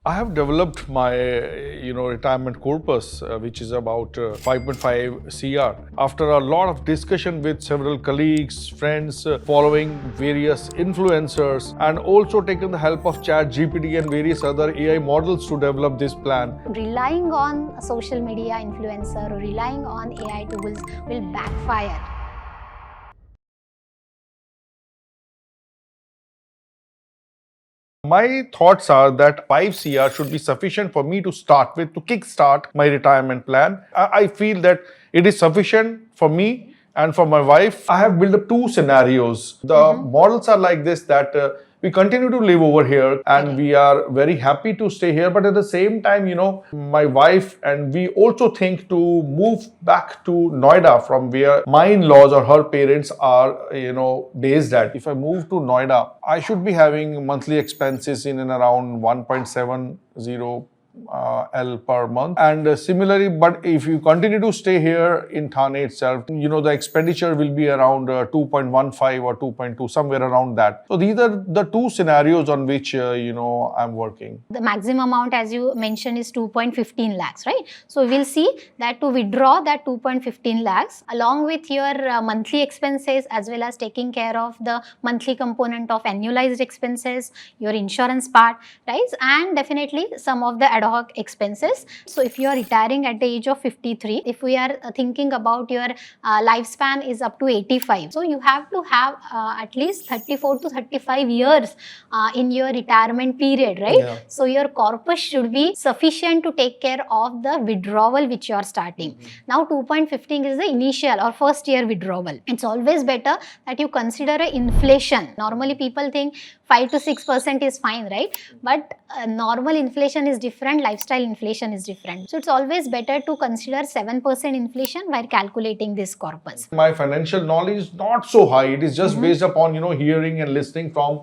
I have developed my, retirement corpus, which is about 5.5 CR. After a lot of discussion with several colleagues, friends, following various influencers, and also taken the help of chatgpt and various other AI models to develop this plan. Relying on a social media influencer or relying on AI tools will backfire. My thoughts are that 5 CR should be sufficient for me to start with to kickstart my retirement plan. I feel that it is sufficient for me and for my wife. I have built up two scenarios. The models are like this, that we continue to live over here and we are very happy to stay here. But at the same time, my wife and we also think to move back to Noida from where my in-laws or her parents are, based at. If I move to Noida, I should be having monthly expenses in and around 1.70 L per month. And similarly, but if you continue to stay here in Thane itself, the expenditure will be around 2.15 or 2.2, somewhere around that. So these are the two scenarios on which, I'm working. The maximum amount, as you mentioned, is 2.15 lakhs, right? So we'll see that to withdraw that 2.15 lakhs along with your monthly expenses, as well as taking care of the monthly component of annualized expenses, your insurance part, right? And definitely some of the ad hoc expenses. So if you are retiring at the age of 53, if we are thinking about your lifespan is up to 85, so you have to have at least 34 to 35 years in your retirement period, right? Yeah. So your corpus should be sufficient to take care of the withdrawal which you are starting. Now 2.15 is the initial or first year withdrawal. It's always better that you consider a inflation. Normally people think 5 to 6% is fine, right? But normal inflation is different, lifestyle inflation is different. So it's always better to consider 7% inflation while calculating this corpus. My financial knowledge is not so high. It is just based upon, hearing and listening from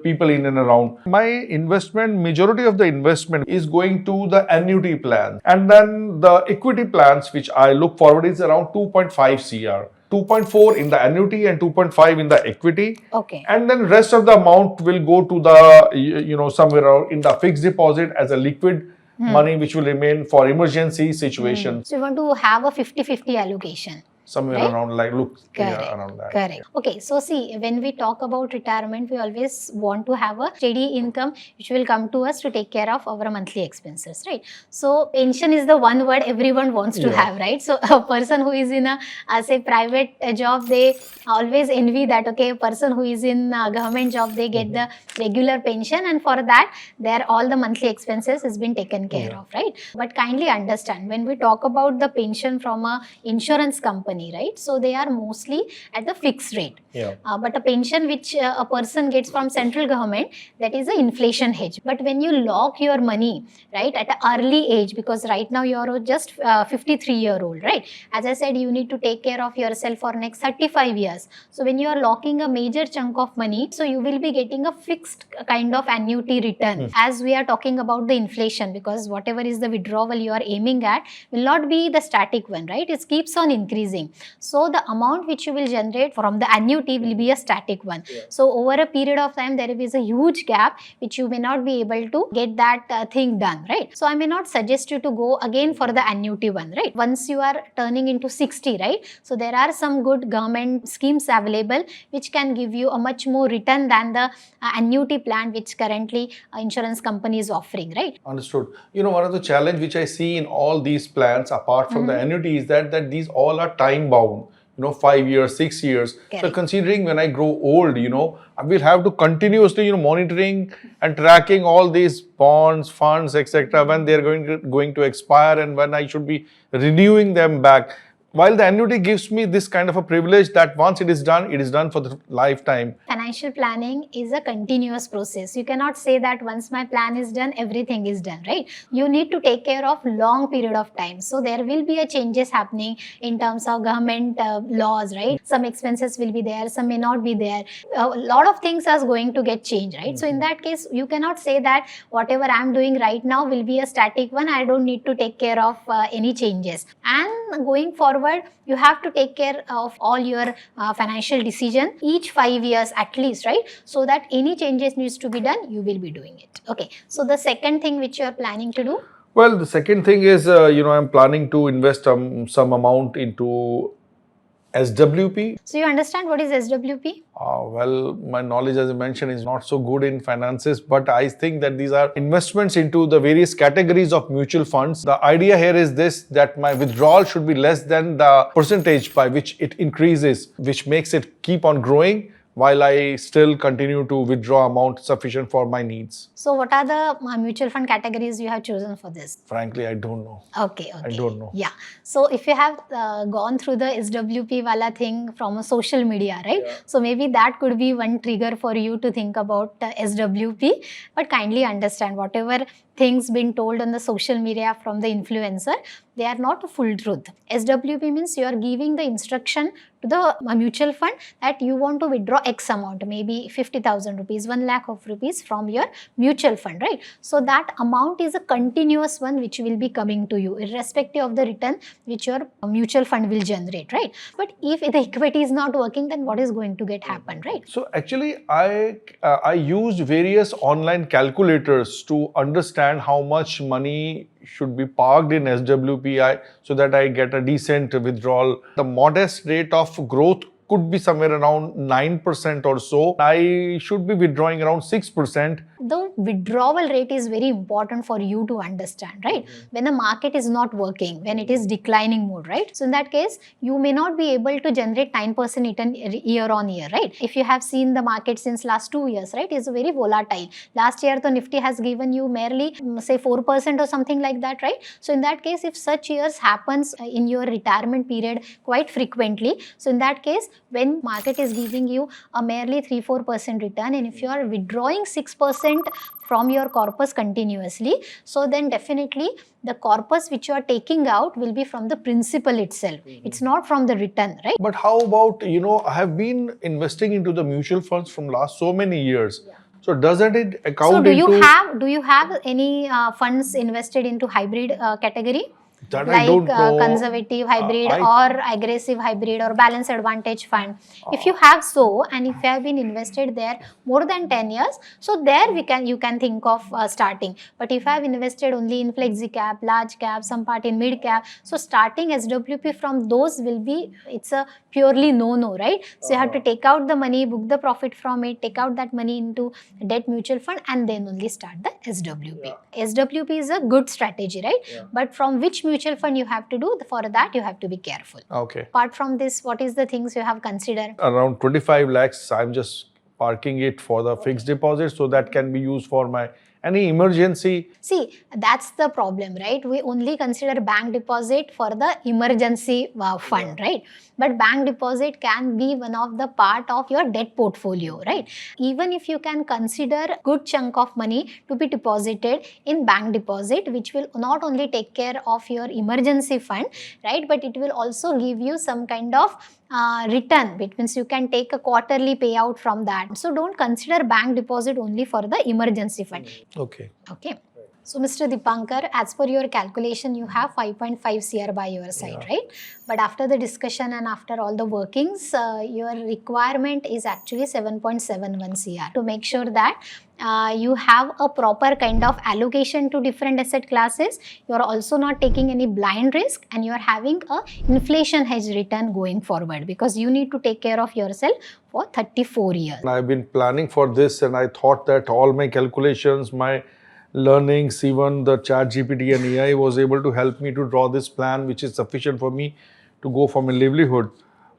people in and around. My investment, majority of the investment is going to the annuity plan. And then the equity plans, which I look forward, is around 2.5 CR. 2.4 in the annuity and 2.5 in the equity. Okay. And then rest of the amount will go to the, somewhere around in the fixed deposit as a liquid money, which will remain for emergency situations. So you want to have a 50-50 allocation. Somewhere right? Around, like, look, Correct. yeah, around that. Correct. Okay, so see, when we talk about retirement, we always want to have a steady income which will come to us to take care of our monthly expenses, right? So pension is the one word everyone wants to have, right? So a person who is in a say private job, they always envy that, okay, a person who is in a government job, they get the regular pension, and for that their all the monthly expenses has been taken care of, right? But kindly understand, when we talk about the pension from a insurance company, right? So they are mostly at the fixed rate. But a pension which a person gets from central government, that is an inflation hedge. But when you lock your money, right, at an early age, because right now you are just 53-year-old, right? As I said, you need to take care of yourself for next 35 years. So when you are locking a major chunk of money, so you will be getting a fixed kind of annuity return. As we are talking about the inflation, because whatever is the withdrawal you are aiming at will not be the static one, right? It keeps on increasing. So the amount which you will generate from the annuity will be a static one. So over a period of time, there is a huge gap which you may not be able to get that thing done, right? So I may not suggest you to go again for the annuity one, right? Once you are turning into 60, right? So there are some good government schemes available which can give you a much more return than the annuity plan which currently insurance company is offering, right? Understood. One of the challenge which I see in all these plans, apart from the annuity, is that these all are time bound. 5 years, 6 years. So considering when I grow old, I will have to continuously, monitoring and tracking all these bonds, funds, etc. when they're going to expire and when I should be renewing them back. While the annuity gives me this kind of a privilege that once it is done for the lifetime. Financial planning is a continuous process. You cannot say that once my plan is done, everything is done, right? You need to take care of long period of time. So there will be a changes happening in terms of government laws, right? Some expenses will be there, some may not be there. A lot of things are going to get changed, right? So in that case, you cannot say that whatever I'm doing right now will be a static one. I don't need to take care of any changes. And going forward, forward, you have to take care of all your financial decision each 5 years at least, right? So that any changes needs to be done, you will be doing it. Okay. So the second thing which you are planning to do? Well, the second thing is, I'm planning to invest some amount into SWP. So you understand what is SWP? Well, my knowledge, as I mentioned, is not so good in finances, but I think that these are investments into the various categories of mutual funds. The idea here is this, that my withdrawal should be less than the percentage by which it increases, which makes it keep on growing, while I still continue to withdraw amount sufficient for my needs. So what are the mutual fund categories you have chosen for this? Frankly, I don't know. Okay. I don't know. Yeah. So if you have gone through the SWP wala thing from a social media, right? Yeah. So maybe that could be one trigger for you to think about SWP. But kindly understand, whatever things been told on the social media from the influencer, they are not a full truth. SWP means you are giving the instruction to the mutual fund that you want to withdraw X amount, maybe 50,000 rupees, 1 lakh of rupees from your mutual fund, right? So that amount is a continuous one which will be coming to you irrespective of the return which your mutual fund will generate, right? But if the equity is not working, then what is going to get happen, right? So actually, I used various online calculators to understand how much money should be parked in SWPI so that I get a decent withdrawal. The modest rate of growth could be somewhere around 9% or so. I should be withdrawing around 6%. The withdrawal rate is very important for you to understand, right? When the market is not working, when it is declining mode, right? So in that case, you may not be able to generate 9% return year on year, right? If you have seen the market since last 2 years, right, it's very volatile. Last year, the Nifty has given you merely say 4% or something like that, right? So in that case, if such years happens in your retirement period quite frequently, so in that case, when market is giving you a merely 3-4% return, and if you are withdrawing 6% from your corpus continuously, so then definitely the corpus which you are taking out will be from the principal itself. It's not from the return, right? But how about, I have been investing into the mutual funds from last so many years. Yeah. So doesn't it account so do you have any funds invested into hybrid category? That like I don't know. Conservative hybrid or aggressive hybrid or balance advantage fund. If you have so, and if you have been invested there more than 10 years, so there you can think of starting. But if I have invested only in flexi cap, large cap, some part in mid cap, so starting SWP from those will be, it's a purely no, right? So you have to take out the money, book the profit from it, take out that money into debt mutual fund, and then only start the SWP. Yeah. SWP is a good strategy, right? Yeah. But from which mutual fund you have to do, for that you have to be careful. Okay. Apart from this, what is the things you have considered? Around 25 lakhs, I'm just parking it for the fixed deposit, so that can be used for my any emergency. See, that's the problem, right? We only consider bank deposit for the emergency fund, right? But bank deposit can be one of the part of your debt portfolio, right? Even if you can consider good chunk of money to be deposited in bank deposit, which will not only take care of your emergency fund, right? But it will also give you some kind of return, which means you can take a quarterly payout from that. So don't consider bank deposit only for the emergency fund. Okay. Okay. So Mr. Dipankar, as per your calculation, you have 5.5 CR by your side, right? But after the discussion and after all the workings, your requirement is actually 7.71 CR to make sure that you have a proper kind of allocation to different asset classes. You are also not taking any blind risk, and you are having a inflation hedge return going forward, because you need to take care of yourself for 34 years. I've been planning for this, and I thought that all my calculations, my learnings, even the chatgpt and AI was able to help me to draw this plan which is sufficient for me to go for my livelihood.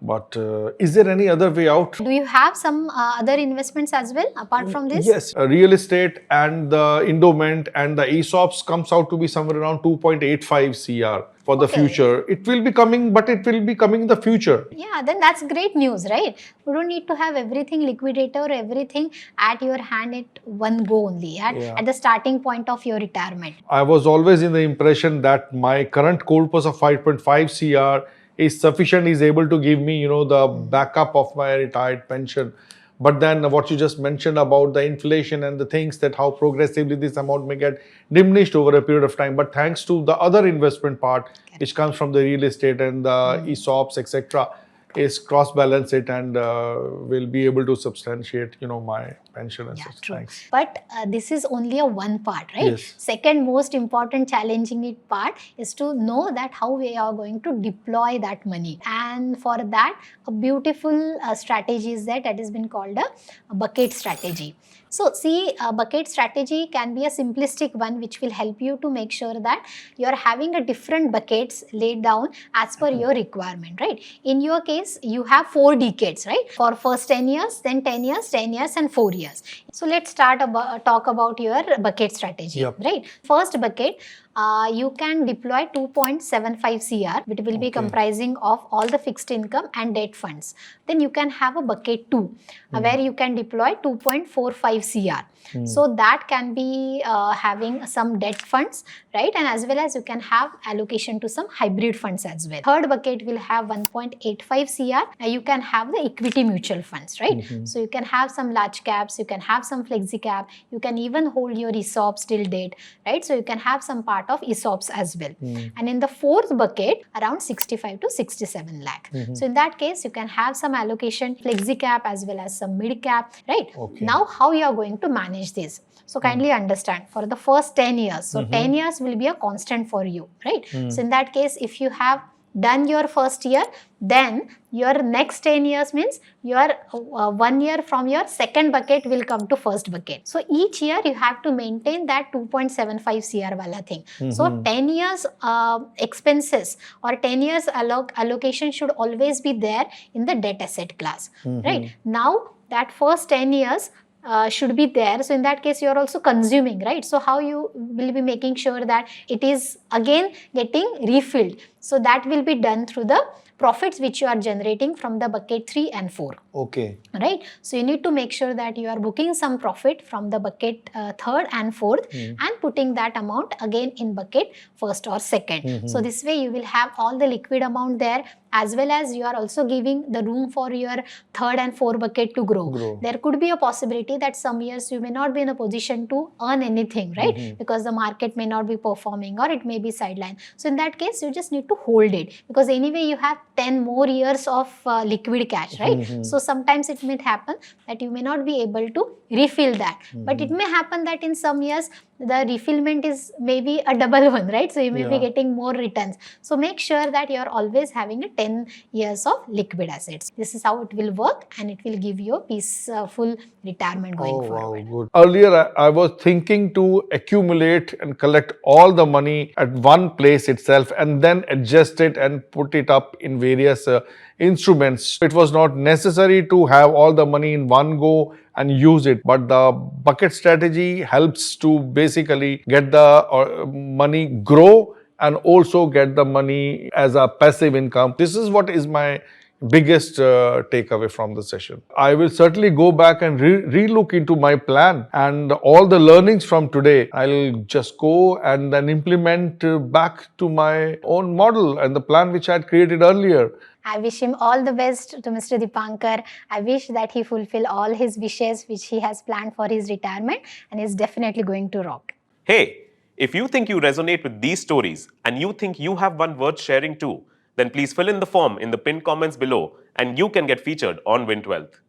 But is there any other way out? Do you have some other investments as well apart from this? Yes, real estate and the endowment and the ESOPs comes out to be somewhere around 2.85 CR for the future. It will be coming, but it will be coming in the future. Yeah, then that's great news, right? You don't need to have everything liquidated or everything at your hand at one go only, at the starting point of your retirement. I was always in the impression that my current corpus of 5.5 CR is sufficient, is able to give me, the backup of my retired pension. But then what you just mentioned about the inflation and the things, that how progressively this amount may get diminished over a period of time. But thanks to the other investment part, which comes from the real estate and the ESOPs, etc., is cross balance it and will be able to substantiate, my pension and Yeah, such. true. Thanks. But this is only a one part, right? Yes. Second most important challenging it part is to know that how we are going to deploy that money. And for that, a beautiful strategy is that has been called a bucket strategy. So see, a bucket strategy can be a simplistic one which will help you to make sure that you are having a different buckets laid down as per your requirement, right? In your case, you have 4 decades, right? For first 10 years, then 10 years, 10 years and 4 years. So let's talk about your bucket strategy, Yep. right? First bucket, you can deploy 2.75 CR, which will be comprising of all the fixed income and debt funds. Then you can have a bucket 2, where you can deploy 2.45 CR. So that can be having some debt funds, right? And as well as you can have allocation to some hybrid funds as well. Third bucket will have 1.85 CR. You can have the equity mutual funds, right? So you can have some large caps, you can have some flexi cap, you can even hold your ESOPs till date, right? So you can have some part of ESOPs as well. And in the fourth bucket, around 65 to 67 lakh. So in that case, you can have some allocation, flexi cap as well as some mid cap, right? Okay. Now, how you are going to manage this? So kindly understand, for the first 10 years, so 10 years will be a constant for you, right? So in that case, if you have done your first year, then your next 10 years means your 1 year from your second bucket will come to first bucket. So each year you have to maintain that 2.75 CR wala thing. So 10 years expenses or 10 years allocation should always be there in the debt asset class, right? Now that first 10 years should be there. So in that case, you are also consuming, right? So how you will be making sure that it is again getting refilled? So that will be done through the profits which you are generating from the bucket 3 and 4. Okay. Right? So you need to make sure that you are booking some profit from the bucket 3rd and 4th and putting that amount again in bucket 1st or 2nd. So this way you will have all the liquid amount there, as well as you are also giving the room for your 3rd and 4th bucket to grow. There could be a possibility that some years you may not be in a position to earn anything, right? Because the market may not be performing or it may be sidelined. So in that case, you just need to hold it, because anyway you have 10 more years of liquid cash, right? So sometimes it may happen that you may not be able to refill that, but it may happen that in some years the refillment is maybe a double one, right? So you may be getting more returns. So make sure that you are always having a 10 years of liquid assets. This is how it will work, and it will give you a peaceful retirement going forward. Wow, good. Earlier, I was thinking to accumulate and collect all the money at one place itself and then adjust it and put it up in various instruments. It was not necessary to have all the money in one go and use it, but the bucket strategy helps to basically get the money grow and also get the money as a passive income. This is what is my biggest takeaway from the session. I will certainly go back and re-look into my plan, and all the learnings from today, I'll just go and then implement back to my own model and the plan which I had created earlier. I wish him all the best to Mr. Dipankar. I wish that he fulfill all his wishes which he has planned for his retirement, and is definitely going to rock. Hey, if you think you resonate with these stories and you think you have one worth sharing too, then please fill in the form in the pinned comments below and you can get featured on Wint Wealth.